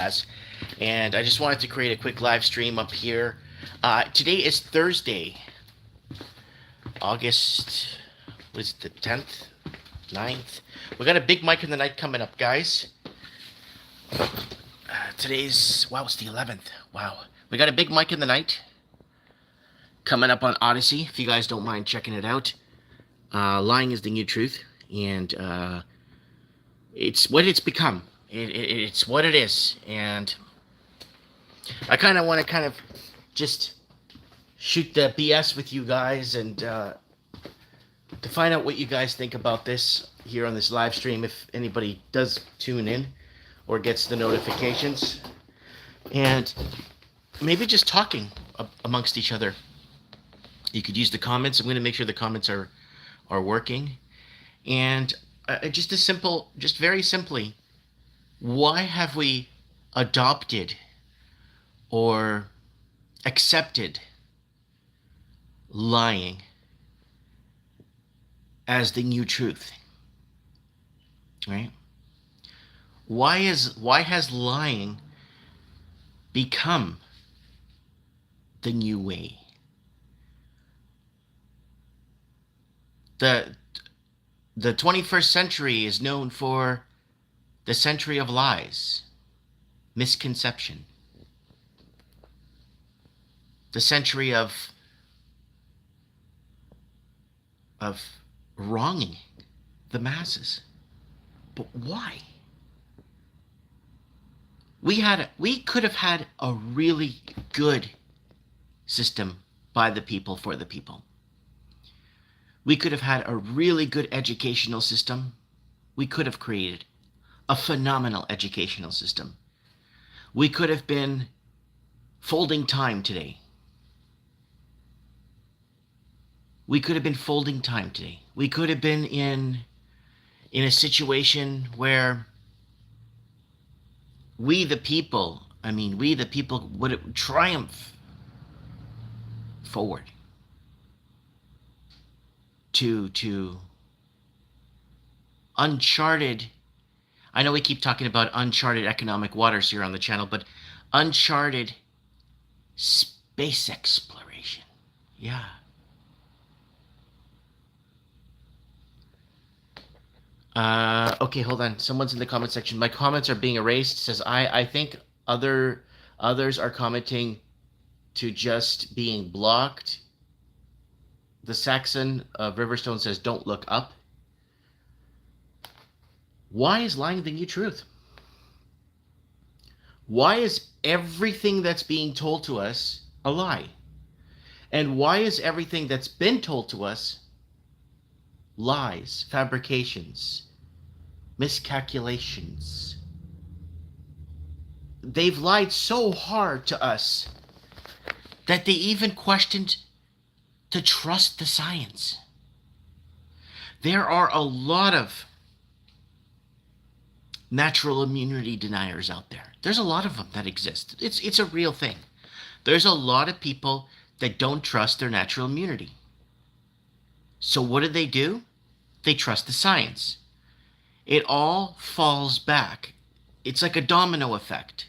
And I just wanted to create a quick live stream up here. Today is Thursday, August, what is it, the 10th, 9th? We got a big mic in the night coming up, guys. Wow, it's the 11th. Wow. We got a big mic in the night coming up on Odyssey, if you guys don't mind checking it out. Lying is the new truth, and it's what it's become. It's what it is, and I kind of want to just shoot the BS with you guys and to find out what you guys think about this here on this live stream, if anybody does tune in or gets the notifications, and maybe just talking amongst each other. You could use the comments. I'm going to make sure the comments are working, and just very simply, why have we adopted or accepted lying as the new truth? Right? Why has lying become the new way? The 21st century is known for the century of lies, misconception, the century of wronging the masses. But why? We could have had a really good system by the people for the people. We could have had a really good educational system. We could have created a phenomenal educational system. We could have been folding time today. We could have been folding time today. We could have been in a situation where we the people would triumph forward to uncharted. I know we keep talking about uncharted economic waters here on the channel, but uncharted space exploration. Yeah. Okay, hold on. Someone's in the comment section. My comments are being erased. It says I think others are commenting to just being blocked. The Saxon of Riverstone says don't look up. Why is lying the new truth? Why is everything that's being told to us a lie? And why is everything that's been told to us lies, fabrications, miscalculations? They've lied so hard to us that they even questioned to trust the science. There are a lot of natural immunity deniers out there. There's a lot of them that exist. It's a real thing. There's a lot of people that don't trust their natural immunity. So what do? They trust the science. It all falls back. It's like a domino effect.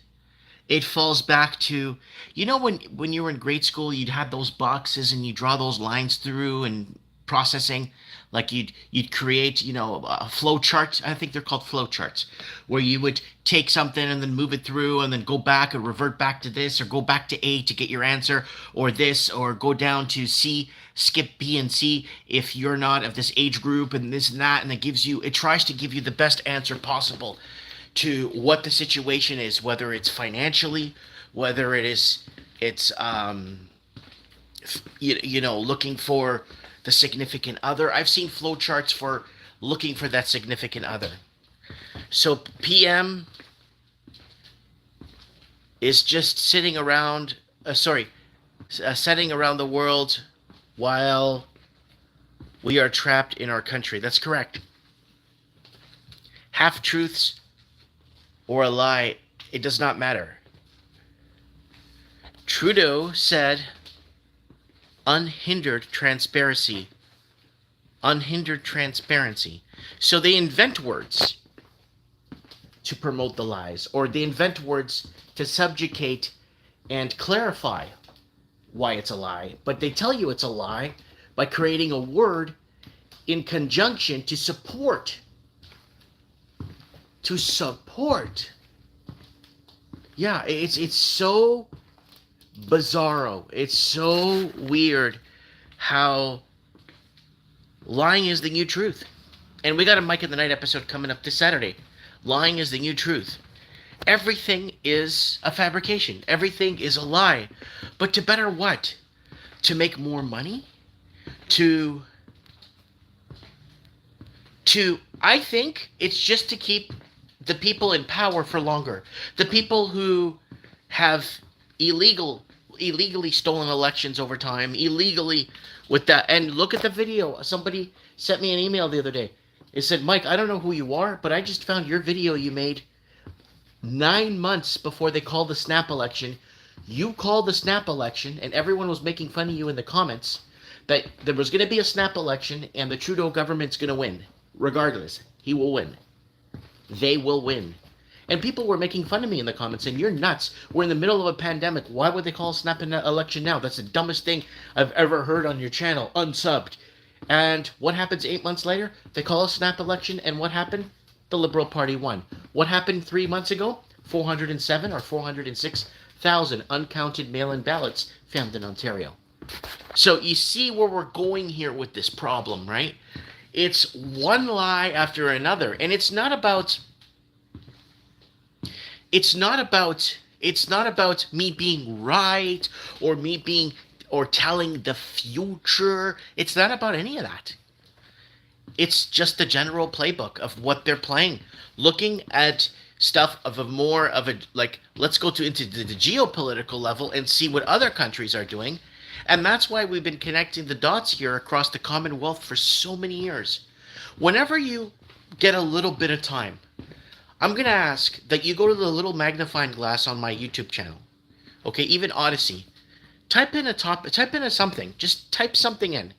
It falls back to, when you were in grade school, you'd have those boxes and you draw those lines through and processing. Like you'd create, a flow chart. I think they're called flow charts, where you would take something and then move it through and then go back and revert back to this, or go back to A to get your answer, or this, or go down to C, skip B and C if you're not of this age group, and this and that, and it tries to give you the best answer possible to what the situation is, whether it's financially, whether it's looking for the significant other. I've seen flowcharts for looking for that significant other. So PM is just sitting around the world while we are trapped in our country. That's correct. Half-truths or a lie, it does not matter. Trudeau said unhindered transparency. Unhindered transparency. So they invent words. to promote the lies, or they invent words to subjugate and clarify why it's a lie. But they tell you it's a lie by creating a word in conjunction to support. To support. Yeah, it's so bizarro. It's so weird how lying is the new truth. And we got a Mike in the Night episode coming up this Saturday. Lying is the new truth. Everything is a fabrication. Everything is a lie. But to better what? To make more money? To I think it's just to keep the people in power for longer. The people who have illegally stolen elections over time, illegally with that. And look at the video. Somebody sent me an email the other day. It said, Mike, I don't know who you are, but I just found your video you made 9 months before they called the snap election. You called the snap election, and everyone was making fun of you in the comments that there was going to be a snap election and the Trudeau government's going to win. Regardless, he will win. They will win. And people were making fun of me in the comments saying, you're nuts. We're in the middle of a pandemic. Why would they call a snap election now? That's the dumbest thing I've ever heard on your channel. Unsubbed. And what happens 8 months later? They call a snap election, and what happened? The Liberal Party won. What happened 3 months ago? 407 or 406,000 uncounted mail-in ballots found in Ontario. So you see where we're going here with this problem, right? It's one lie after another, and it's not about me being right or telling the future. It's not about any of that. It's just the general playbook of what they're playing. Looking at stuff of a more of a, like, let's go into the geopolitical level and see what other countries are doing. And that's why we've been connecting the dots here across the Commonwealth for so many years. Whenever you get a little bit of time, I'm going to ask that you go to the little magnifying glass on my YouTube channel. Okay, even Odyssey. Type in something. Just type something in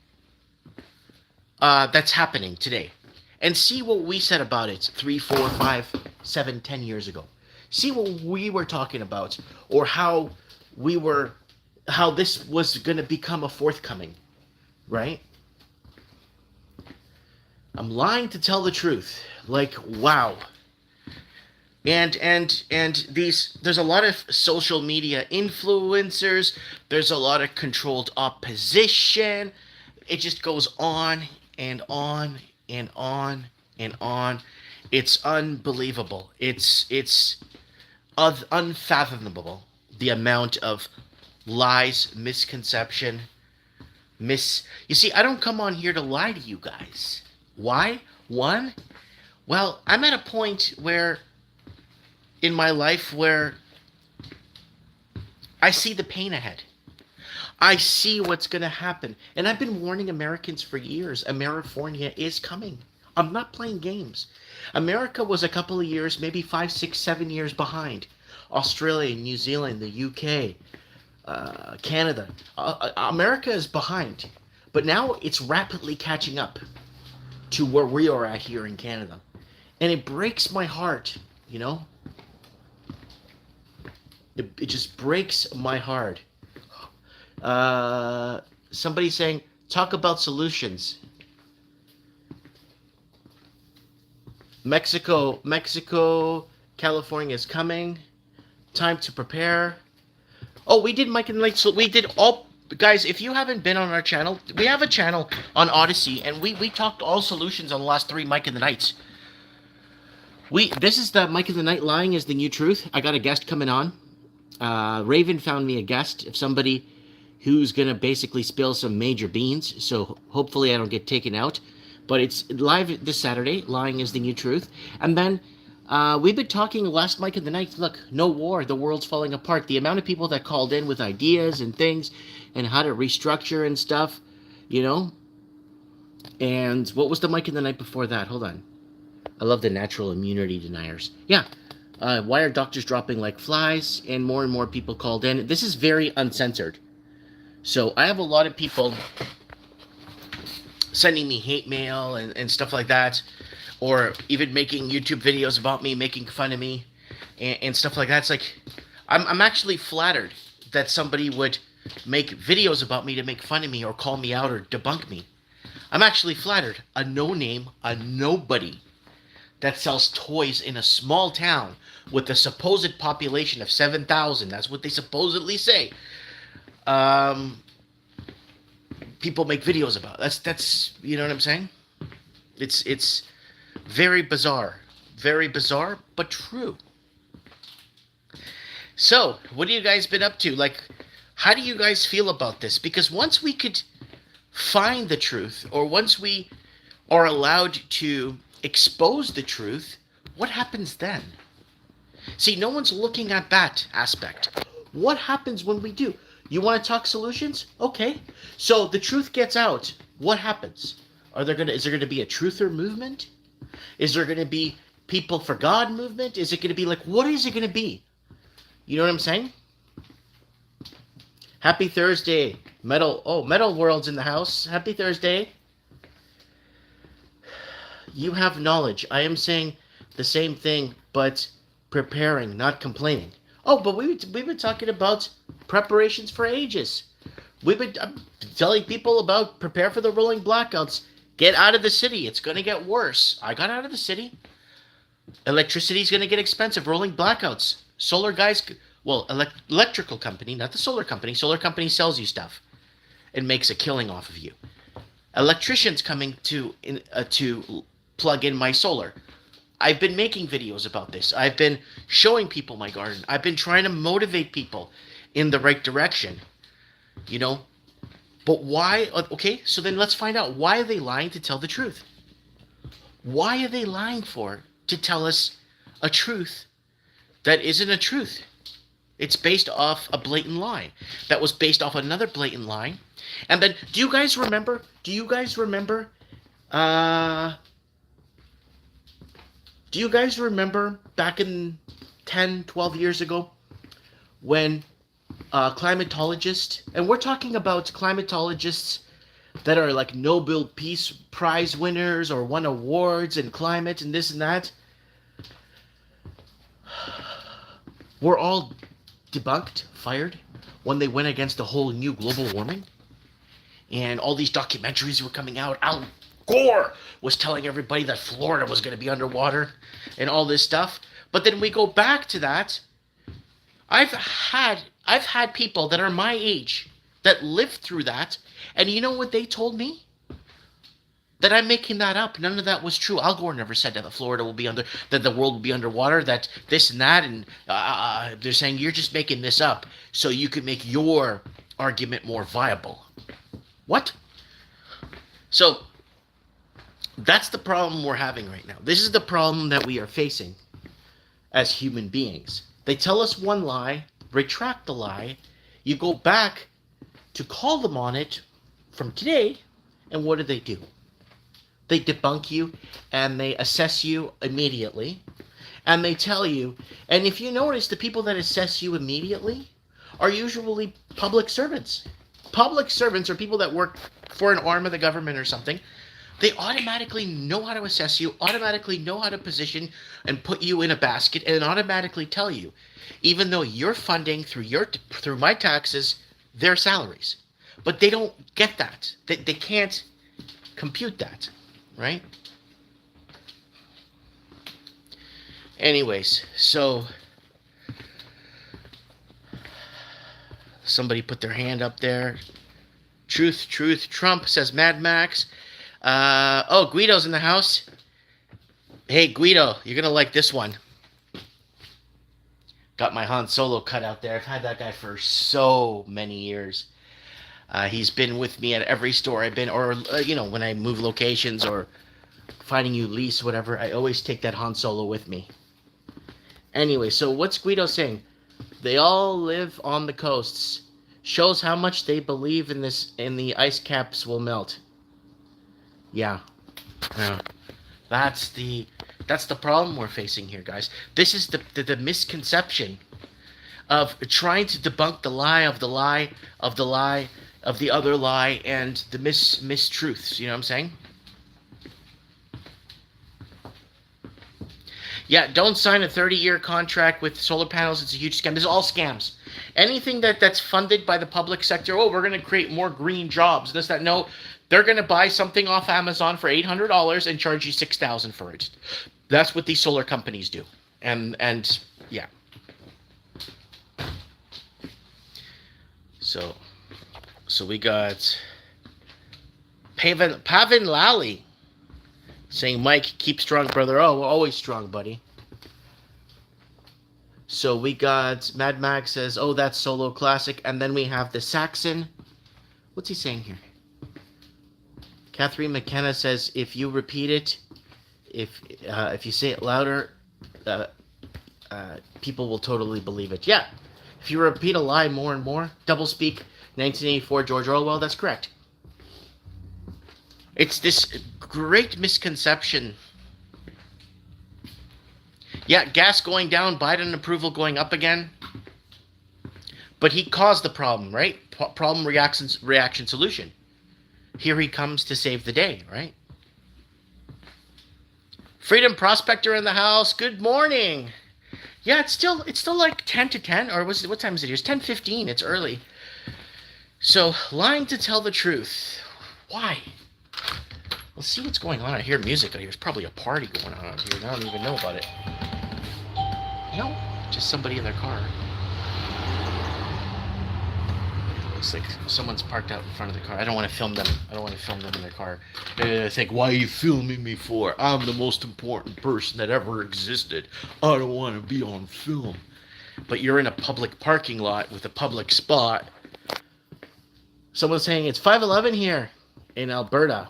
that's happening today. And see what we said about it 3, 4, 5, 7, 10 years ago. See what we were talking about, or how this was going to become a forthcoming, right? I'm lying to tell the truth. Like, wow. And there's a lot of social media influencers. There's a lot of controlled opposition. It just goes on and on and on and on. It's unbelievable. It's unfathomable, the amount of lies, misconception, you see, I don't come on here to lie to you guys. Why? One, well, I'm at a point where in my life where I see the pain ahead. I see what's going to happen. And I've been warning Americans for years. Amerifornia is coming. I'm not playing games. America was a couple of years, maybe 5, 6, 7 years behind. Australia, New Zealand, the UK, Canada. America is behind. But now it's rapidly catching up to where we are at here in Canada. And it breaks my heart, you know? It just breaks my heart. Somebody saying, talk about solutions. Mexico, California is coming. Time to prepare. Oh, we did Mike and Night. So we did all, guys. If you haven't been on our channel, we have a channel on Odyssey, and we talked all solutions on the last 3 Mike and the Nights. This is the Mike and the Night. Lying is the new truth. I got a guest coming on. Raven found me a guest of somebody who's gonna basically spill some major beans. So hopefully I don't get taken out. But it's live this Saturday. Lying is the new truth. And then we've been talking last Mike of the Night. Look, no war. The world's falling apart. The amount of people that called in with ideas and things and how to restructure and stuff, you know. And what was the Mike of the Night before that? Hold on. I love the natural immunity deniers. Yeah. Why are doctors dropping like flies? And more people called in. This is very uncensored. So I have a lot of people sending me hate mail and stuff like that. or even making YouTube videos about me, making fun of me, and stuff like that. It's like I'm actually flattered that somebody would make videos about me to make fun of me or call me out or debunk me. I'm actually flattered. A no-name, a nobody that sells toys in a small town with a supposed population of 7,000. That's what they supposedly say. People make videos about. That's you know what I'm saying? It's very bizarre, but true. So, what have you guys been up to? Like, how do you guys feel about this? Because once we could find the truth, or once we are allowed to expose the truth, what happens then? See, no one's looking at that aspect. What happens when we do? You want to talk solutions? Okay. So the truth gets out. What happens? Is there gonna be a truther movement? Is there gonna be people for God movement? Is it gonna be like, what is it gonna be? You know what I'm saying? Happy Thursday. Metal World's in the house. Happy Thursday. You have knowledge. I am saying the same thing, but preparing, not complaining. Oh, but we've been talking about preparations for ages. We've been telling people about prepare for the rolling blackouts. Get out of the city. It's going to get worse. I got out of the city. Electricity's going to get expensive. Rolling blackouts. Solar guys, well, electrical company, not the solar company. Solar company sells you stuff and makes a killing off of you. Electricians coming to plug in my solar. I've been making videos about this. I've been showing people my garden. I've been trying to motivate people in the right direction. You know? But why? Okay, so then let's find out. Why are they lying to tell the truth? Why are they lying to tell us a truth that isn't a truth? It's based off a blatant lie. That was based off another blatant lie. And then, do you guys remember back in 10, 12 years ago when climatologists, and we're talking about climatologists that are like Nobel Peace Prize winners or won awards in climate and this and that, were all debunked, fired, when they went against the whole new global warming. And all these documentaries were coming out. Al Gore was telling everybody that Florida was going to be underwater and all this stuff. But then we go back to that. I've had people that are my age that lived through that, and you know what they told me? That I'm making that up. None of that was true. Al Gore never said that Florida will be that the world will be underwater, that this and that, and they're saying you're just making this up so you can make your argument more viable. What? So that's the problem we're having right now. This is the problem that we are facing as human beings. They tell us one lie, retract the lie, you go back to call them on it from today, and what do? They debunk you, and they assess you immediately, and they tell you, and if you notice, the people that assess you immediately are usually public servants. Public servants are people that work for an arm of the government or something. They automatically know how to assess you, automatically know how to position and put you in a basket, and automatically tell you, even though you're funding through my taxes, their salaries. But they don't get that. They can't compute that, right? Anyways, so somebody put their hand up there. Truth, Trump, says Mad Max. Guido's in the house. Hey, Guido, you're going to like this one. Got my Han Solo cut out there. I've had that guy for so many years. He's been with me at every store I've been, or, when I move locations or finding you lease, whatever, I always take that Han Solo with me. Anyway, so what's Guido saying? They all live on the coasts. Shows how much they believe in the ice caps will melt. Yeah. That's the problem we're facing here, guys. This is the misconception of trying to debunk the lie of the lie of the lie of the other lie and the mistruths. You know what I'm saying? Yeah, don't sign a 30-year contract with solar panels. It's a huge scam. This is all scams. Anything that's funded by the public sector, oh, we're going to create more green jobs, this, that. No, they're going to buy something off Amazon for $800 and charge you $6,000 for it. That's what these solar companies do. And yeah. So we got Pavin Lally saying, Mike, keep strong, brother. Oh, we're always strong, buddy. So we got Mad Max says, oh, that's solo classic. And then we have the Saxon. What's he saying here? Catherine McKenna says, if you repeat it, if you say it louder, people will totally believe it. Yeah. If you repeat a lie more and more, doublespeak, 1984, George Orwell, that's correct. It's this great misconception. Yeah, gas going down, Biden approval going up again. But he caused the problem, right? Problem, reaction, solution. Here he comes to save the day, right? Freedom Prospector in the house. Good morning. Yeah, it's still like 10 to 10, or what time is it here? It's 10:15. It's early. So, lying to tell the truth. Why? Let's see what's going on. I hear music out here. There's probably a party going on out here, and I don't even know about it. No, just somebody in their car. Looks like someone's parked out in front of the car. I don't want to film them. I don't want to film them in their car. I think, why are you filming me for? I'm the most important person that ever existed. I don't want to be on film. But you're in a public parking lot with a public spot. Someone's saying it's 5:11 here in Alberta.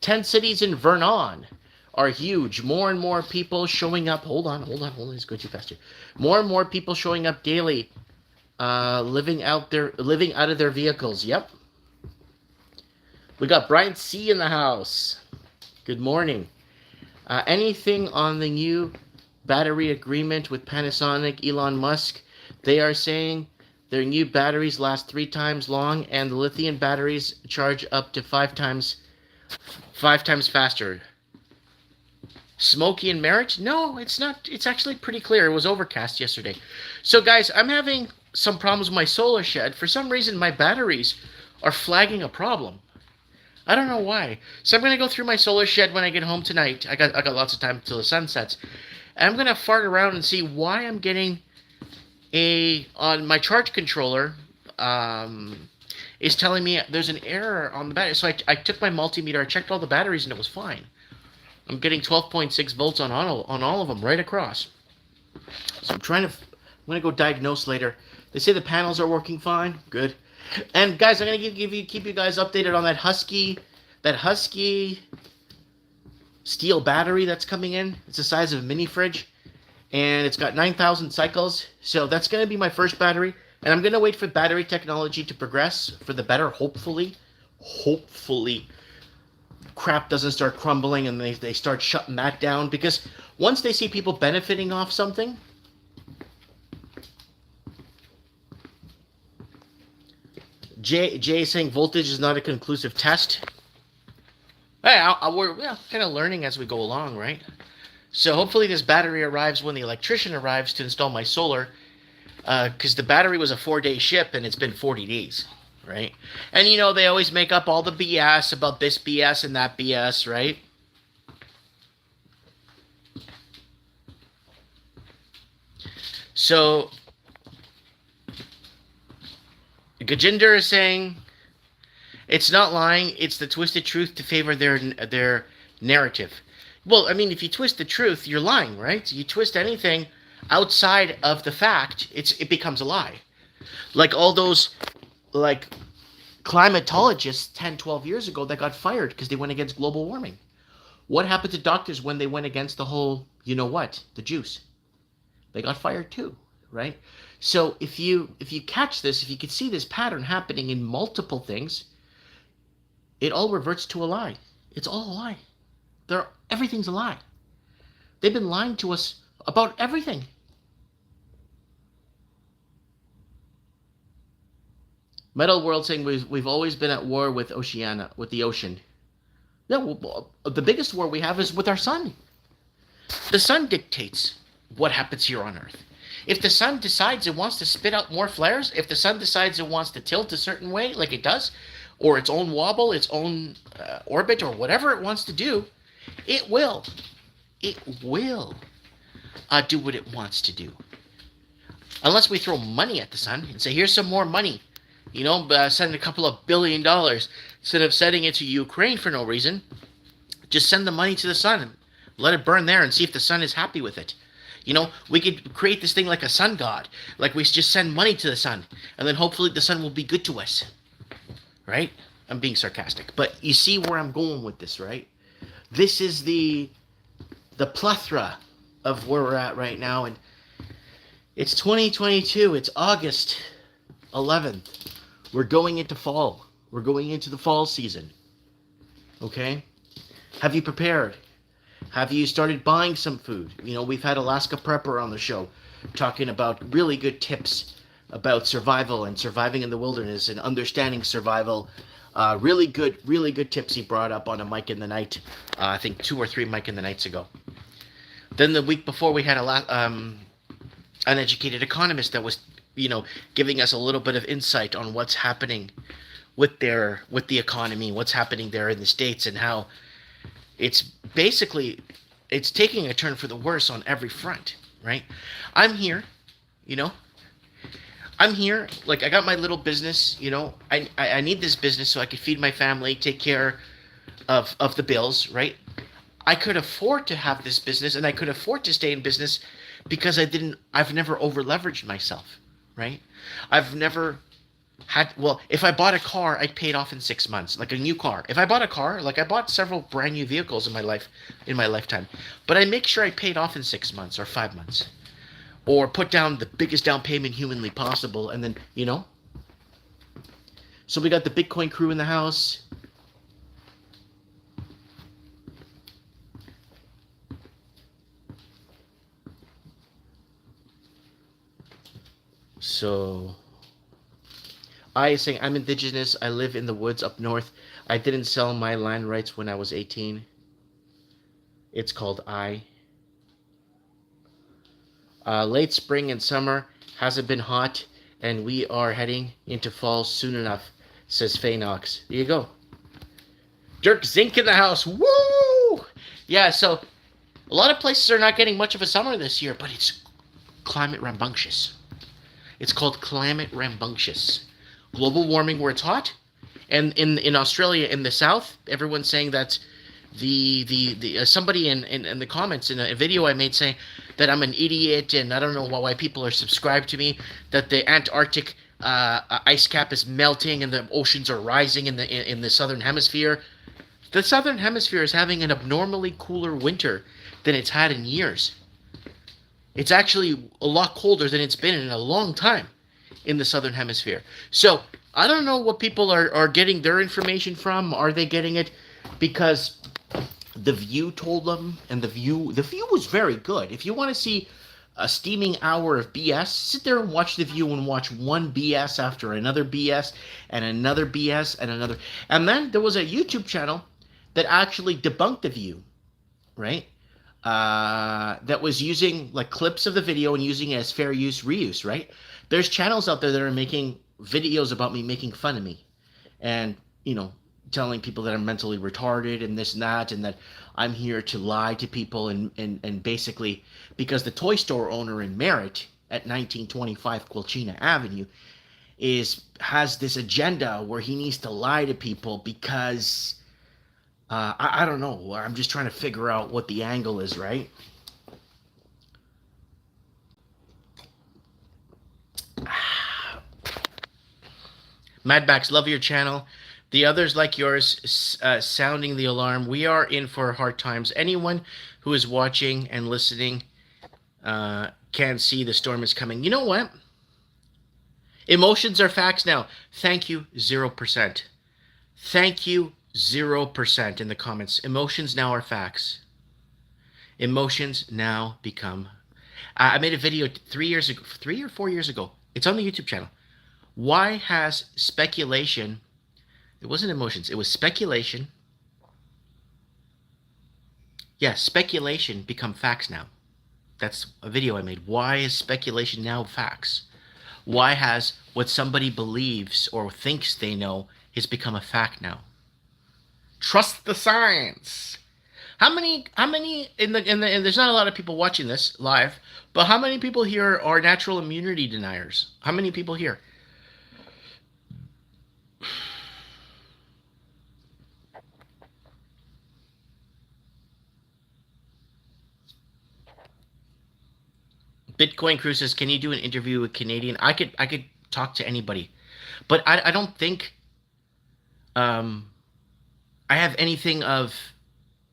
10 cities in Vernon are huge. More and more people showing up. Hold on. It's going too fast here. More and more people showing up daily. Living out of their vehicles. Yep. We got Brian C in the house. Good morning. Anything on the new battery agreement with Panasonic, Elon Musk? They are saying their new batteries last 3 times long, and the lithium batteries charge up to 5 times faster. Smoky and Merritt? No, it's not. It's actually pretty clear. It was overcast yesterday. So, guys, I'm having some problems with my solar shed. For some reason, my batteries are flagging a problem. I don't know why. So I'm going to go through my solar shed when I get home tonight. I got lots of time until the sun sets. And I'm going to fart around and see why I'm getting on my charge controller is telling me there's an error on the battery. So I took my multimeter, I checked all the batteries, and it was fine. I'm getting 12.6 volts on all of them right across. So I'm going to go diagnose later. They say the panels are working fine. Good. And guys, I'm going to keep you guys updated on that Husky steel battery that's coming in. It's the size of a mini fridge, and it's got 9,000 cycles. So that's going to be my first battery, and I'm going to wait for battery technology to progress for the better. Hopefully crap doesn't start crumbling and they start shutting that down, because once they see people benefiting off something, Jay is saying voltage is not a conclusive test. Hey, we're kind of learning as we go along, right? So hopefully this battery arrives when the electrician arrives to install my solar, because the battery was a 4-day ship and it's been 40 days, right? And they always make up all the BS about this BS and that BS, right? So Gajinder is saying it's not lying, it's the twisted truth to favor their narrative. Well, I mean, if you twist the truth, you're lying, right? You twist anything outside of the fact, it becomes a lie. Like all those climatologists 10, 12 years ago that got fired because they went against global warming. What happened to doctors when they went against the whole, the juice? They got fired too, right? So if you catch this, if you could see this pattern happening in multiple things, it all reverts to a lie. It's all a lie. Everything's a lie. They've been lying to us about everything. Metal World saying we've always been at war with the ocean. No, the biggest war we have is with our sun. The sun dictates what happens here on Earth. If the sun decides it wants to spit out more flares, if the sun decides it wants to tilt a certain way, like it does, or its own wobble, its own orbit, or whatever it wants to do, it will. It will do what it wants to do. Unless we throw money at the sun and say, here's some more money. Send a couple of $1 billion. Instead of sending it to Ukraine for no reason, just send the money to the sun and let it burn there and see if the sun is happy with it. We could create this thing like a sun god. Like we just send money to the sun, and then hopefully the sun will be good to us. Right? I'm being sarcastic. But you see where I'm going with this, right? This is the plethora of where we're at right now. And it's 2022. It's August 11th. We're going into fall. We're going into the fall season. Okay? Have you prepared? Have you started buying some food? We've had Alaska Prepper on the show talking about really good tips about survival and surviving in the wilderness and understanding survival. Really good tips he brought up on a Mike in the Night. I think 2 or 3 Mike in the Nights ago. Then the week before we had an educated economist that was, giving us a little bit of insight on what's happening with the economy, what's happening there in the States, and how it's taking a turn for the worse on every front, right? I'm here, like I got my little business, I need this business so I could feed my family, take care of the bills, right? I could afford to have this business, and I could afford to stay in business because I've never over leveraged myself, right? I've never if I bought a car, I'd pay it off in 6 months, like a new car. If I bought a car, like I bought several brand new vehicles in my lifetime, but I make sure I pay it off in 6 months or 5 months, or put down the biggest down payment humanly possible, and then, So we got the Bitcoin crew in the house. So I is saying, I'm indigenous. I live in the woods up north. I didn't sell my land rights when I was 18. It's called I. Late spring and summer hasn't been hot, and we are heading into fall soon enough, says Phanox. There you go. Dirk Zink in the house. Woo! Yeah, so a lot of places are not getting much of a summer this year, but it's climate rambunctious. It's called climate rambunctious. Global warming where it's hot, and in Australia in the south, everyone's saying that somebody in the comments in a video I made saying that I'm an idiot and I don't know why people are subscribed to me, that the Antarctic ice cap is melting and the oceans are rising in the southern hemisphere. The southern hemisphere is having an abnormally cooler winter than it's had in years. It's actually a lot colder than it's been in a long time in the southern hemisphere. So I don't know what people are getting their information from. Are they getting it because The View told them, and The View was very good. If you want to see a steaming hour of BS, sit there and watch The View and watch one BS after another BS and another BS and another. And then there was a YouTube channel that actually debunked The View, right? That was using like clips of the video and using it as fair use, reuse, right? There's channels out there that are making videos about me making fun of me and, telling people that I'm mentally retarded and this and that, and that I'm here to lie to people and basically because the toy store owner in Merritt at 1925 Quilchena Avenue has this agenda where he needs to lie to people because I don't know. I'm just trying to figure out what the angle is, right? Madbax, love your channel. The others like yours, sounding the alarm. We are in for hard times. Anyone who is watching and listening can see the storm is coming. You know what? Emotions are facts now. Thank you, 0%. Thank you, 0% in the comments. Emotions now are facts. Emotions now become... I made a video 3 or 4 years ago. It's on the YouTube channel. Why has speculation... It wasn't emotions. It was speculation Yeah, speculation become facts now. That's a video I made. Why is speculation now facts? Why has what somebody believes or thinks they know has become a fact now? Trust the science. How many in the and there's not a lot of people watching this live, but how many people here are natural immunity deniers? How many people here? Bitcoin Crew says, "Can you do an interview with Canadian?" I could talk to anybody, but I don't think um I have anything of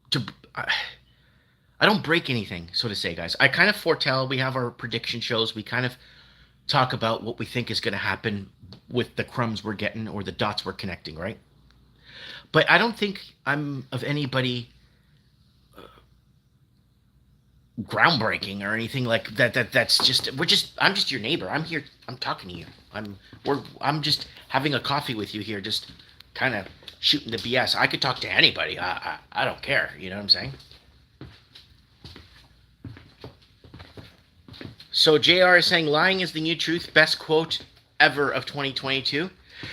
to. I don't break anything, so to say, guys. I kind of foretell. We have our prediction shows. We kind of talk about what we think is going to happen with the crumbs we're getting or the dots we're connecting, right? But I don't think I'm of anybody groundbreaking or anything like that. That's just we're just I'm just your neighbor. I'm here. I'm talking to you. I'm just having a coffee with you here, just kind of shooting the BS. I could talk to anybody. I don't care. You know what I'm saying? So JR is saying lying is the new truth. Best quote ever of 2022.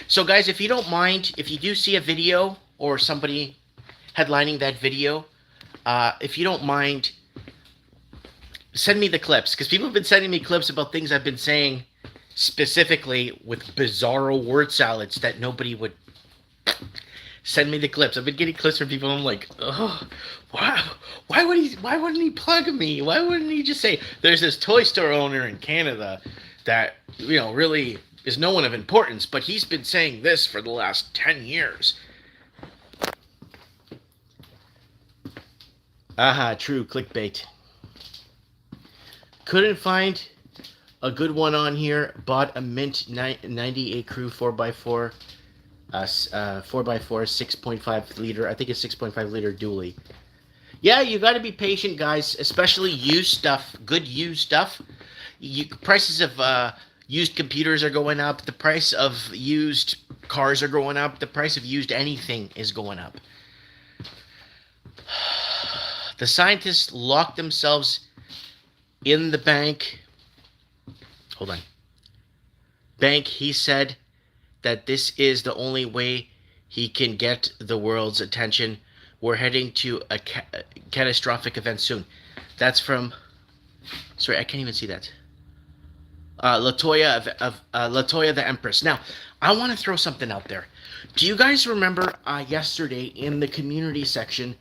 So guys, if you don't mind, if you do see a video or somebody headlining that video, if you don't mind, send me the clips, because people have been sending me clips about things I've been saying specifically with bizarro word salads that nobody would send me the clips. I've been getting clips from people. And I'm like, oh, why wouldn't he plug me? Why wouldn't he just say there's this toy store owner in Canada that really is no one of importance, but he's been saying this for the last 10 years. Aha, true clickbait. Couldn't find a good one on here. Bought a Mint 98 Crew 4x4, 4x4 6.5 liter. I think it's 6.5 liter dually. Yeah, you got to be patient, guys. Especially used stuff, good used stuff. Prices of used computers are going up. The price of used cars are going up. The price of used anything is going up. The scientists locked themselves in the bank. Hold on. Bank, he said that this is the only way he can get the world's attention. We're heading to a catastrophic event soon. That's from... Sorry, I can't even see that. Latoya of Latoya the Empress. Now, I want to throw something out there. Do you guys remember yesterday in the community section,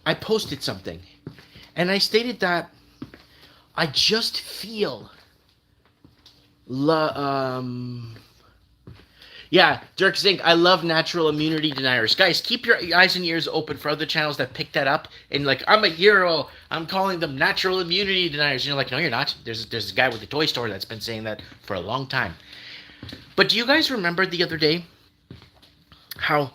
I posted something, and I stated that I just feel yeah, Dirk Zink, I love natural immunity deniers. Guys, keep your eyes and ears open for other channels that pick that up. And like, I'm a hero. I'm calling them natural immunity deniers. And you're like, no, you're not. There's a guy with a toy store that's been saying that for a long time. But do you guys remember the other day how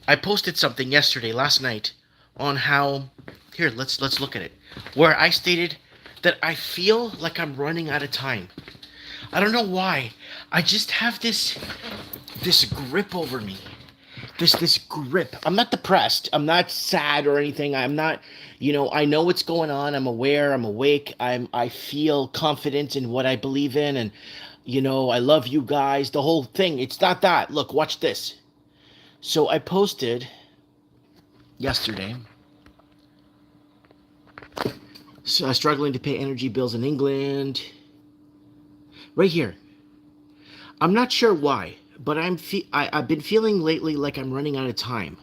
I posted something yesterday, last night, on how... Here, let's look at it. Where I stated that I feel like I'm running out of time. I don't know why. I just have this grip over me. This grip. I'm not depressed. I'm not sad or anything. I'm not, I know what's going on. I'm aware. I'm awake. I feel confident in what I believe in, and I love you guys. The whole thing. It's not that. Look, watch this. So I posted yesterday. So struggling to pay energy bills in England. Right here. I'm not sure why, but I've been feeling lately like I'm running out of time.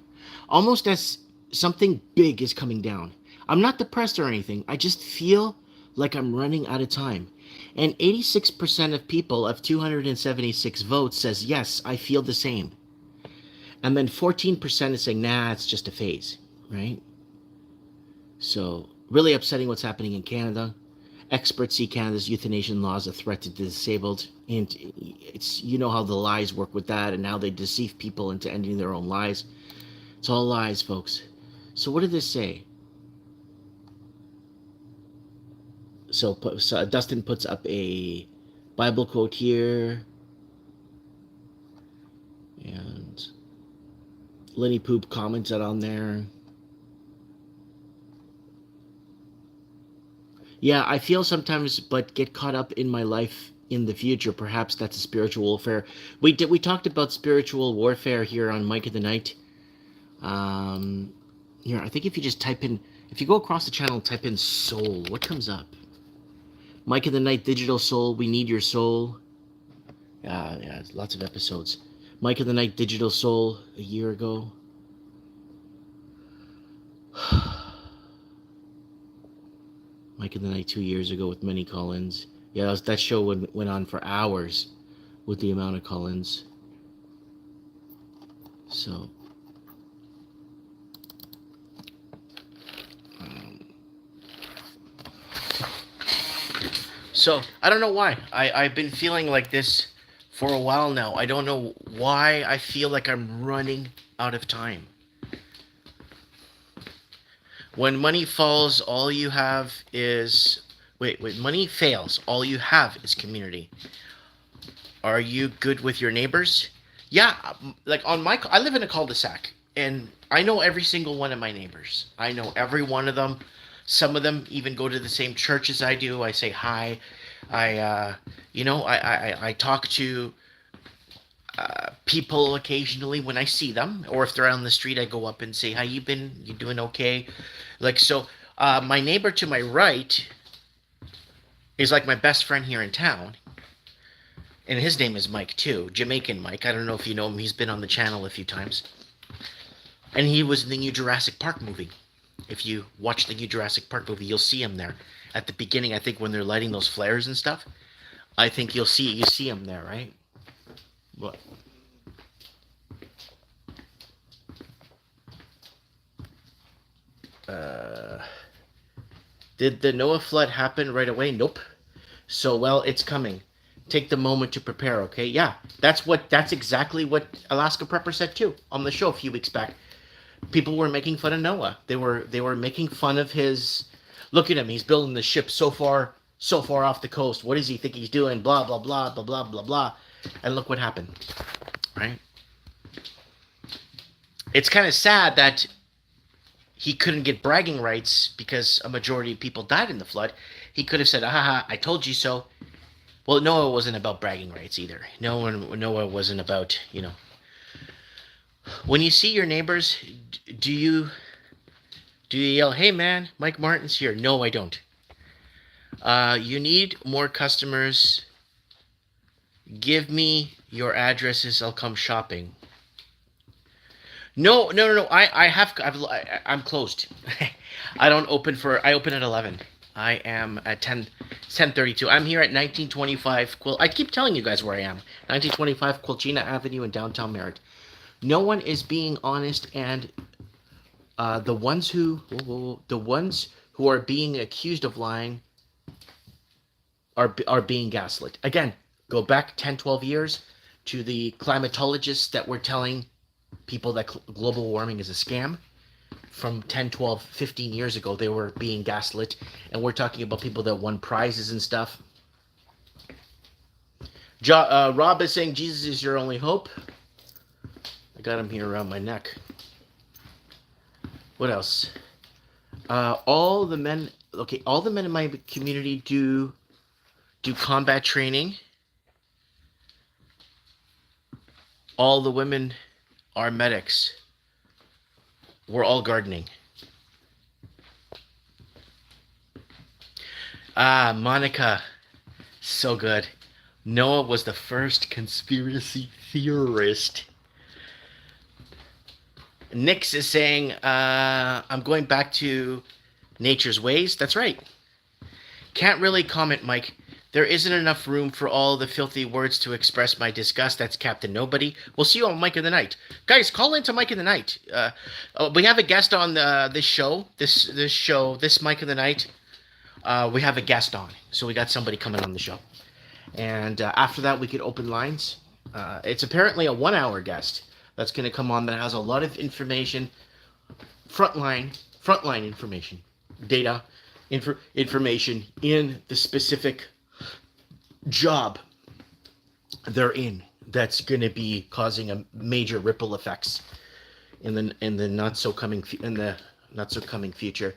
Almost as something big is coming down. I'm not depressed or anything. I just feel like I'm running out of time. And 86% of people of 276 votes says, yes, I feel the same. And then 14% is saying, nah, it's just a phase, right? So, really upsetting what's happening in Canada. Experts see Canada's euthanasia laws a threat to the disabled, and it's how the lies work with that, and how they deceive people into ending their own lives. It's all lies, folks. So what did this say? So Dustin puts up a Bible quote here, and Lenny Poop commented on there. Yeah, I feel sometimes, but get caught up in my life in the future. Perhaps that's a spiritual warfare. We talked about spiritual warfare here on Mike of the Night. Um, Here, I think if you just type in, if you go across the channel and type in soul, what comes up? Mike of the Night, Digital Soul, We Need Your Soul. Yeah, lots of episodes. Mike of the Night, Digital Soul, a year ago. Mike of the Night 2 years ago with many call-ins. Yeah, that show went on for hours with the amount of call-ins. So, I don't know why. I've been feeling like this for a while now. I don't know why I feel like I'm running out of time. When money falls, all you have is... Wait, money fails, all you have is community. Are you good with your neighbors? Yeah, like I live in a cul-de-sac, and I know every single one of my neighbors. I know every one of them. Some of them even go to the same church as I do. I say hi. I talk to people occasionally when I see them, or if they're on the street, I go up and say, "How you been? You doing okay?" Like so. My neighbor to my right is like my best friend here in town, and his name is Mike too, Jamaican Mike. I don't know if you know him. He's been on the channel a few times, and he was in the new Jurassic Park movie. If you watch the new Jurassic Park movie, you'll see him there at the beginning. I think when they're lighting those flares and stuff, I think you see him there, right? What? Did the Noah flood happen right away? Nope. So, well, it's coming. Take the moment to prepare, okay? Yeah, that's exactly what Alaska Prepper said too on the show a few weeks back. People were making fun of Noah. They were making fun of his... Look at him. He's building the ship so far off the coast. What does he think he's doing? Blah, blah, blah, blah, blah, blah, blah. And look what happened, right? It's kind of sad that he couldn't get bragging rights because a majority of people died in the flood. He could have said, "Haha, I told you so." Well, Noah wasn't about bragging rights either. Noah wasn't about, When you see your neighbors, do you yell, "Hey man, Mike Martin's here"? No, I don't. You need more customers. Give me your addresses. I'll come shopping. No. I'm closed. I don't open I open at 11. I am at 10:32. I'm here at 1925 I keep telling you guys where I am. 1925 Quilchina Avenue in downtown Merritt. No one is being honest, and the ones who are being accused of lying are being gaslit. Again, go back 10, 12 years to the climatologists that were telling people that global warming is a scam. From 10, 12, 15 years ago, they were being gaslit, and we're talking about people that won prizes and stuff. Rob is saying Jesus is your only hope. I got him here around my neck. What else? All the men in my community do combat training. All the women are medics. We're all gardening. Monica, so good. Noah was the first conspiracy theorist. Nix is saying, I'm going back to nature's ways. That's right. Can't really comment, Mike. There isn't enough room for all the filthy words to express my disgust. That's Captain Nobody. We'll see you on Mike of the Night. Guys, call into Mike of the Night. We have a guest on this show. This Mike of the Night. We have a guest on. So we got somebody coming on the show. And after that, we could open lines. It's apparently a 1-hour guest that's going to come on that has a lot of information. Frontline information. Data. Information in the specific job they're in that's going to be causing a major ripple effects in the not so coming future.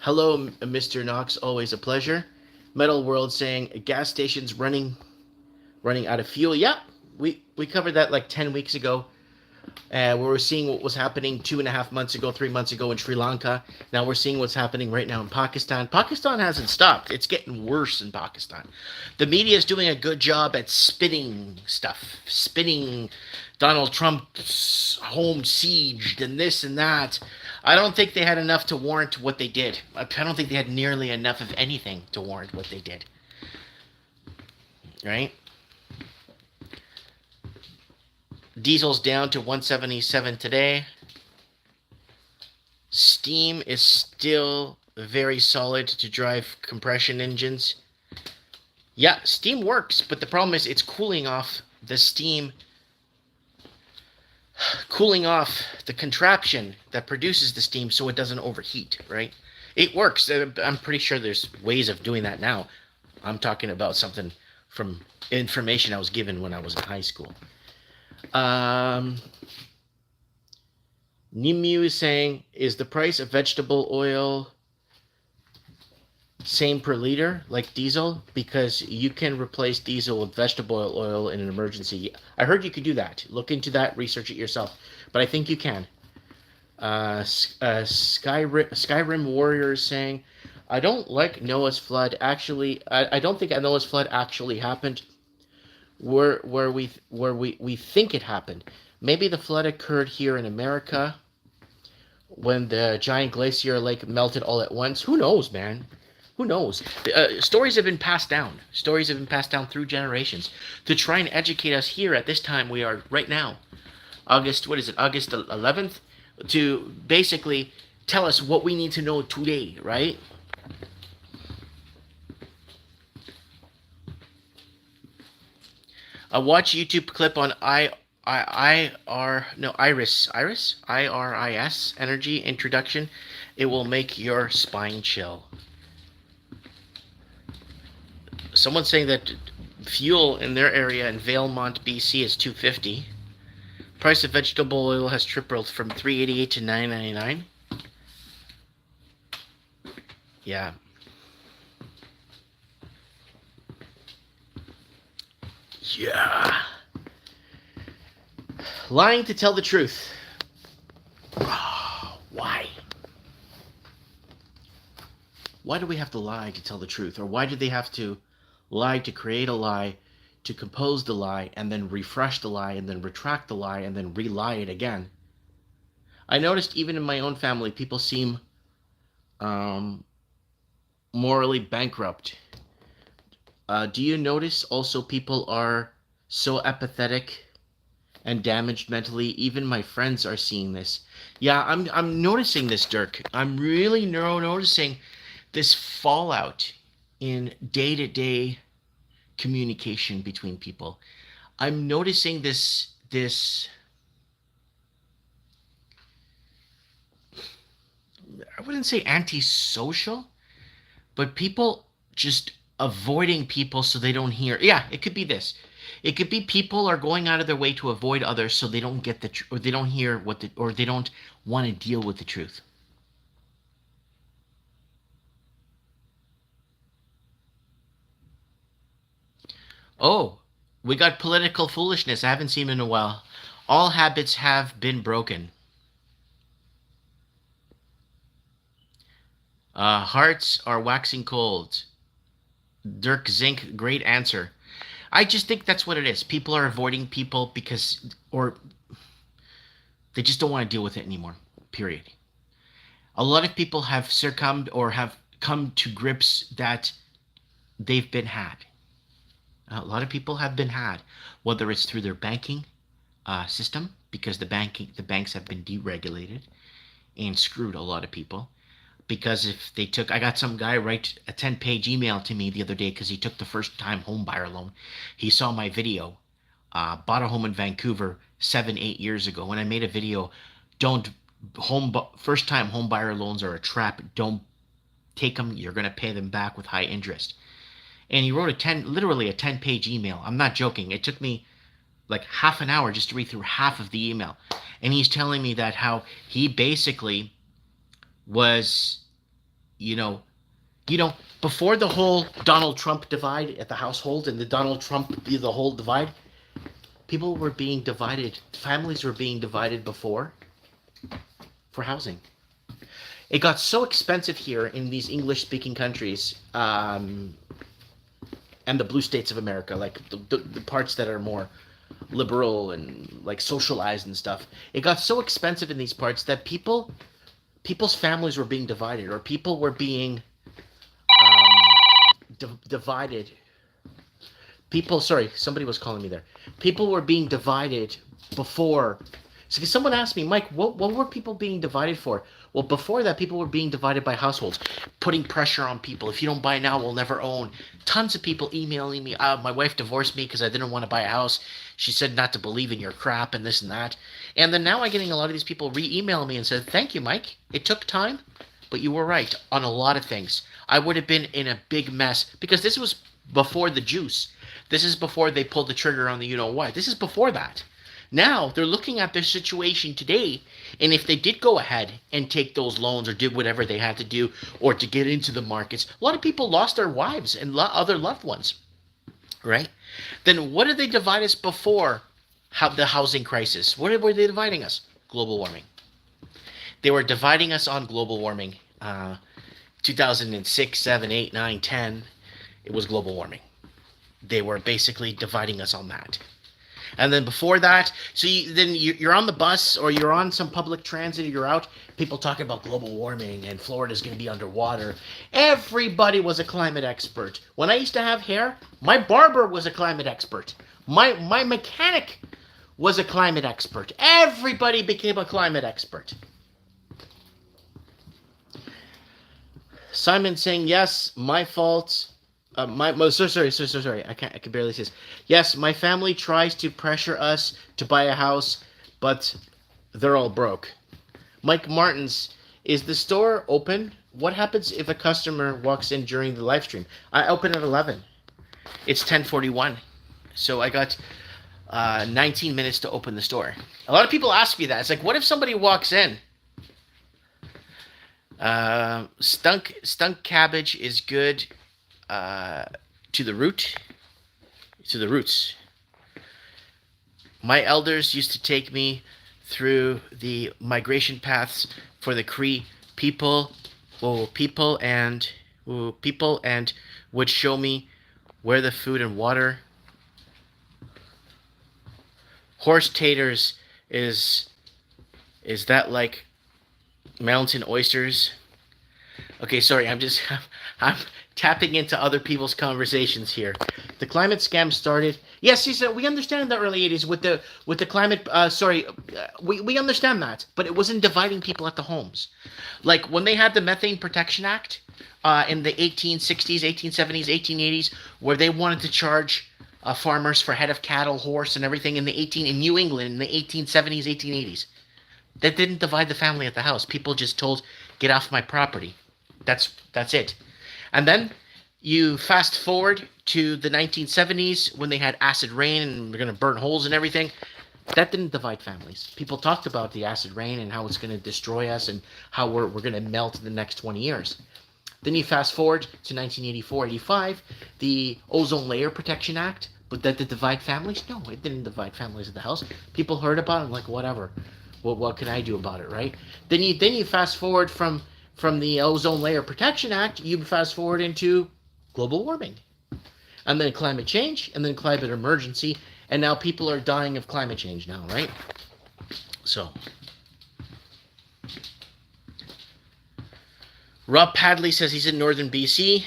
Hello, Mr. Knox. Always a pleasure. Metal World saying gas stations running out of fuel. Yeah, we covered that like 10 weeks ago. We were seeing what was happening 2.5 months ago, 3 months ago in Sri Lanka. Now we're seeing what's happening right now in Pakistan. Pakistan hasn't stopped. It's getting worse in Pakistan. The media is doing a good job at spinning stuff, spinning Donald Trump's home sieged and this and that. I don't think they had enough to warrant what they did. I don't think they had nearly enough of anything to warrant what they did. Right? Diesel's down to 177 today. Steam is still very solid to drive compression engines. Yeah, steam works, but the problem is it's cooling off the steam, cooling off the contraption that produces the steam so it doesn't overheat, right? It works. I'm pretty sure there's ways of doing that now. I'm talking about something from information I was given when I was in high school. Nimu is saying, is the price of vegetable oil same per liter like diesel? Because you can replace diesel with vegetable oil in an emergency. I heard you could do that. Look into that, research it yourself. But I think you can. Skyrim Warrior is saying, I don't like Noah's flood. Actually, I don't think Noah's flood actually happened. Where we think it happened. Maybe the flood occurred here in America when the giant glacier lake melted all at once. Who knows, man? Who knows? Stories have been passed down. Stories have been passed down through generations to try and educate us here at this time we are right now. August 11th, to basically tell us what we need to know today, right? A watch YouTube clip on IRIS energy introduction. It will make your spine chill. Someone's saying that fuel in their area in Valemont, BC is $2.50. Price of vegetable oil has tripled from $3.88 to $9.99. Yeah. Yeah. Lying to tell the truth. Oh, why? Why do we have to lie to tell the truth? Or why do they have to lie to create a lie, to compose the lie, and then refresh the lie, and then retract the lie, and then re-lie it again? I noticed even in my own family, people seem morally bankrupt. Do you notice also people are so apathetic and damaged mentally? Even my friends are seeing this. Yeah, I'm noticing this, Dirk. I'm really noticing this fallout in day-to-day communication between people. I'm noticing this I wouldn't say antisocial, but people just avoiding people so they don't hear. Yeah, it could be this. It could be people are going out of their way to avoid others so they don't get or they don't hear or they don't want to deal with the truth. Oh, we got political foolishness. I haven't seen in a while. All habits have been broken. Hearts are waxing cold. Dirk Zink, great answer. I just think that's what it is. People are avoiding people or they just don't want to deal with it anymore. Period. A lot of people have succumbed or have come to grips that they've been had. A lot of people have been had, whether it's through their banking system, because the banks have been deregulated and screwed a lot of people. Because if they took, I got some guy write a 10-page email to me the other day because he took the first-time home buyer loan. He saw my video, bought a home in Vancouver 7-8 years ago. When I made a video, first-time home buyer loans are a trap. Don't take them. You're going to pay them back with high interest. And he wrote literally a 10-page email. I'm not joking. It took me like half an hour just to read through half of the email. And he's telling me that how he basically was You know, you know, before the whole Donald Trump divide at the household and the Donald Trump the whole divide, people were being divided. Families were being divided before for housing. It got so expensive here in these English-speaking countries, and the blue states of America, like the parts that are more liberal and like socialized and stuff. It got so expensive in these parts that people's families were being divided, or people were being divided. People, sorry, somebody was calling me there. People were being divided before. So someone asked me, Mike, what were people being divided for? Well, before that, people were being divided by households, putting pressure on people. If you don't buy now, we'll never own. Tons of people emailing me. My wife divorced me because I didn't want to buy a house. She said not to believe in your crap and this and that. And then now I'm getting a lot of these people re-email me and said, thank you, Mike. It took time, but you were right on a lot of things. I would have been in a big mess because this was before the juice. This is before they pulled the trigger on the you-know-what. This is before that. Now they're looking at their situation today, and if they did go ahead and take those loans or did whatever they had to do or to get into the markets, a lot of people lost their wives and other loved ones, right? Then what did they divide us before the housing crisis? What were they dividing us? Global warming. They were dividing us on global warming. 2006, 7, 8, 9, 10, it was global warming. They were basically dividing us on that. And then before that, so you're on the bus or you're on some public transit, or you're out, people talking about global warming and Florida's going to be underwater. Everybody was a climate expert. When I used to have hair, my barber was a climate expert. My mechanic was a climate expert. Everybody became a climate expert. Simon saying, yes, my fault. Sorry. I can barely say this. Yes, my family tries to pressure us to buy a house, but they're all broke. Mike Martins, is the store open? What happens if a customer walks in during the live stream? I open at 11. It's 10:41, so I got 19 minutes to open the store. A lot of people ask me that. It's like, what if somebody walks in? Stunk cabbage is good. To the roots. My elders used to take me through the migration paths for the Cree people, and would show me where the food and water. Horse taters is that like mountain oysters? Okay, sorry, I'm tapping into other people's conversations here. The climate scam started. Yes, he said we understand in the early 80s with the climate. We understand that, but it wasn't dividing people at the homes. Like when they had the Methane Protection Act in the 1860s, 1870s, 1880s, where they wanted to charge farmers for head of cattle, horse, and everything in New England in the 1870s, 1880s. That didn't divide the family at the house. People just told, "Get off my property." That's it. And then you fast forward to the 1970s when they had acid rain and they're going to burn holes and everything. That didn't divide families. People talked about the acid rain and how it's going to destroy us and how we're going to melt in the next 20 years. Then you fast forward to 1984, 85, the Ozone Layer Protection Act. But did it divide families? No, it didn't divide families at the house. People heard about it like, whatever. What can I do about it, right? Then you fast forward from the Ozone Layer Protection Act, you fast forward into global warming. And then climate change, and then climate emergency, and now people are dying of climate change now, right? So. Rob Padley says he's in northern BC.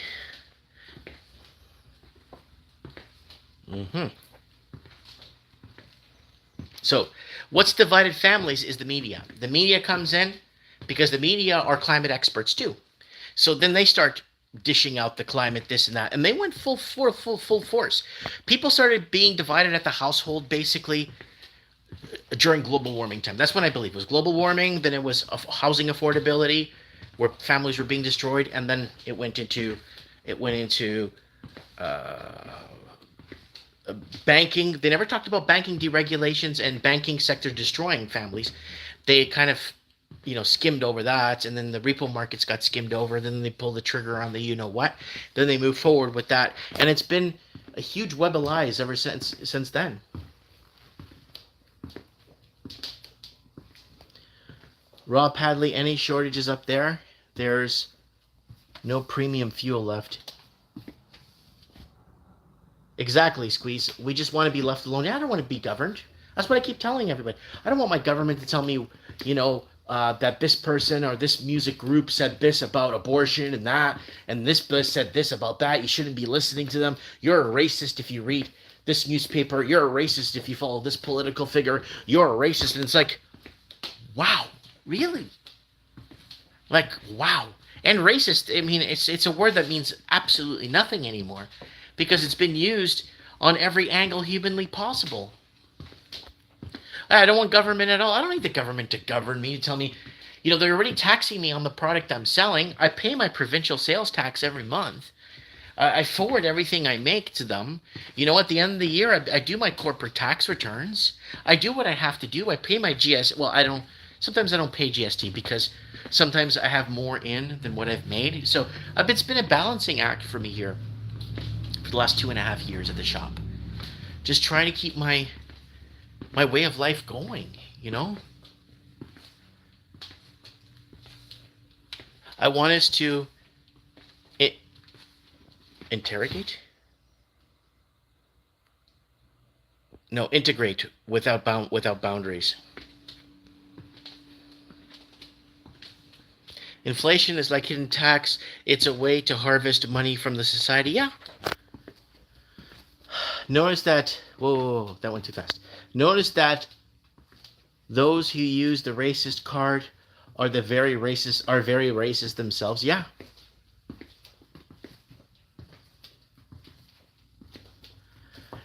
So, what's divided families is the media. The media comes in because the media are climate experts too. So then they start dishing out the climate, this and that, and they went full force. People started being divided at the household basically during global warming time. That's when I believe it was global warming. Then it was housing affordability, where families were being destroyed, and then it went into banking. They never talked about banking deregulations and banking sector destroying families. They kind of skimmed over that, and then the repo markets got skimmed over. Then they pull the trigger on the what. Then they move forward with that, and it's been a huge web of lies ever since then. Rob Hadley, any shortages up there? There's no premium fuel left. Exactly, Squeeze. We just want to be left alone. Yeah, I don't want to be governed. That's what I keep telling everybody. I don't want my government to tell me, that this person or this music group said this about abortion and this said this about that. You shouldn't be listening to them. You're a racist if you read this newspaper. You're a racist if you follow this political figure. You're a racist. And it's like, wow, really? Like, wow. And racist, I mean, it's a word that means absolutely nothing anymore because it's been used on every angle humanly possible. I don't want government at all. I don't need the government to govern me, to tell me, they're already taxing me on the product I'm selling. I pay my provincial sales tax every month. I forward everything I make to them. At the end of the year, I do my corporate tax returns. I do what I have to do. I pay my GST. Well, sometimes I don't pay GST because sometimes I have more in than what I've made. So it's been a balancing act for me here for the last 2.5 years at the shop. Just trying to keep my way of life going, I want us to interrogate? No, integrate without boundaries. Inflation is like hidden tax. It's a way to harvest money from the society. Yeah. Notice that... Whoa, that went too fast. Notice that those who use the racist card are very racist themselves. Yeah.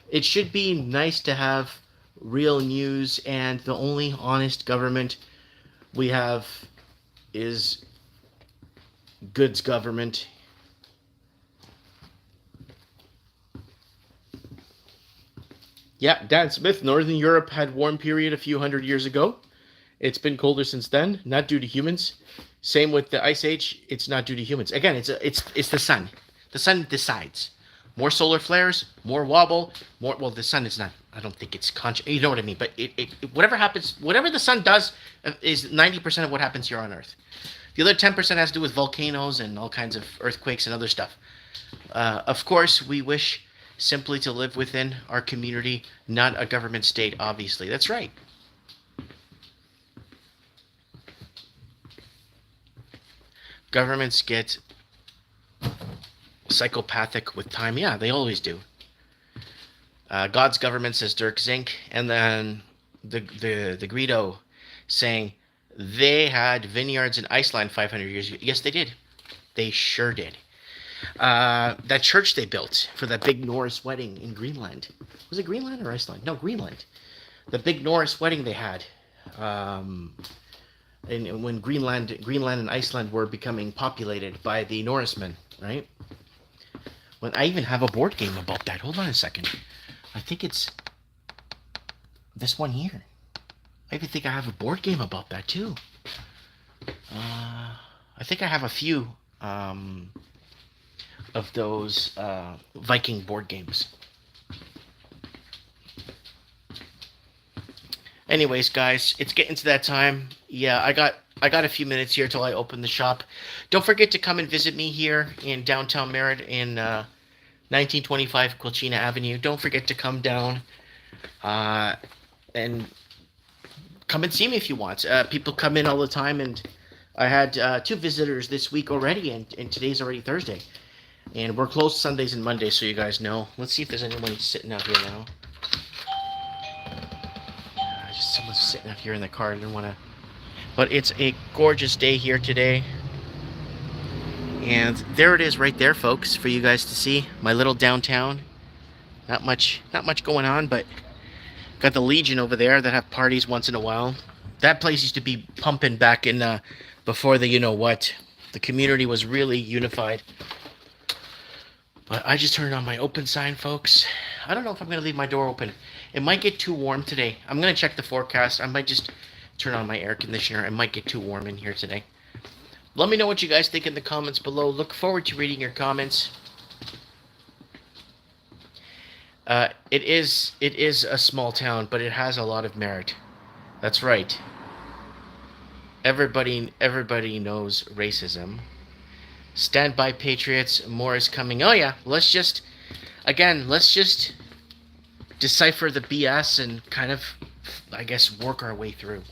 It should be nice to have real news, and the only honest government we have is goods government. Yeah, Dan Smith, Northern Europe had warm period a few hundred years ago. It's been colder since then, not due to humans. Same with the Ice Age, it's not due to humans. Again, it's the sun. The sun decides. More solar flares, more wobble, more... Well, the sun is not... I don't think it's conscious. You know what I mean? But whatever happens, whatever the sun does is 90% of what happens here on Earth. The other 10% has to do with volcanoes and all kinds of earthquakes and other stuff. Of course, we wish simply to live within our community, not a government state, obviously. That's right. Governments get psychopathic with time. Yeah, they always do. God's government, says Dirk Zink, and then the Greedo saying they had vineyards in Iceland 500 years ago. Yes, they did. They sure did. That church they built for that big Norris wedding in Greenland. Was it Greenland or Iceland? No, Greenland. The big Norris wedding they had. And when Greenland and Iceland were becoming populated by the Norsemen, right? When I even have a board game about that. Hold on a second. I think it's this one here. I even think I have a board game about that too. I think I have a few of those Viking board games. Anyways, guys, it's getting to that time. Yeah, I got a few minutes here till I open the shop. Don't forget to come and visit me here in downtown Merritt in 1925 Quilchena Avenue. Don't forget to come down and come and see me if you want. People come in all the time, and I had 2 visitors this week already, and today's already Thursday. And we're closed Sundays and Mondays, so you guys know. Let's see if there's anyone sitting out here now. Just someone's sitting out here in the car. I didn't want to... But it's a gorgeous day here today. And there it is right there, folks, for you guys to see. My little downtown. Not much going on, but got the Legion over there that have parties once in a while. That place used to be pumping back in before the you-know-what. The community was really unified. But I just turned on my open sign, folks. I don't know if I'm going to leave my door open. It might get too warm today. I'm going to check the forecast. I might just turn on my air conditioner. It might get too warm in here today. Let me know what you guys think in the comments below. Look forward to reading your comments. It is a small town, but it has a lot of merit. That's right. Everybody knows racism. Stand by, patriots. More is coming. Oh yeah, let's just decipher the BS and kind of, I guess, work our way through.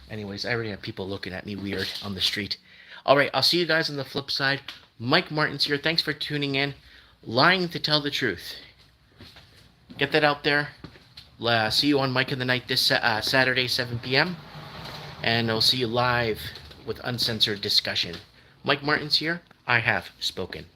Anyways, I already have people looking at me weird on the street. All right, I'll see you guys on the flip side. Mike Martins here. Thanks for tuning in. Lying to tell the truth. Get that out there. See you on Mike in the Night this Saturday, 7 p.m. And I'll see you live with uncensored discussion. Mike Martins here. I have spoken.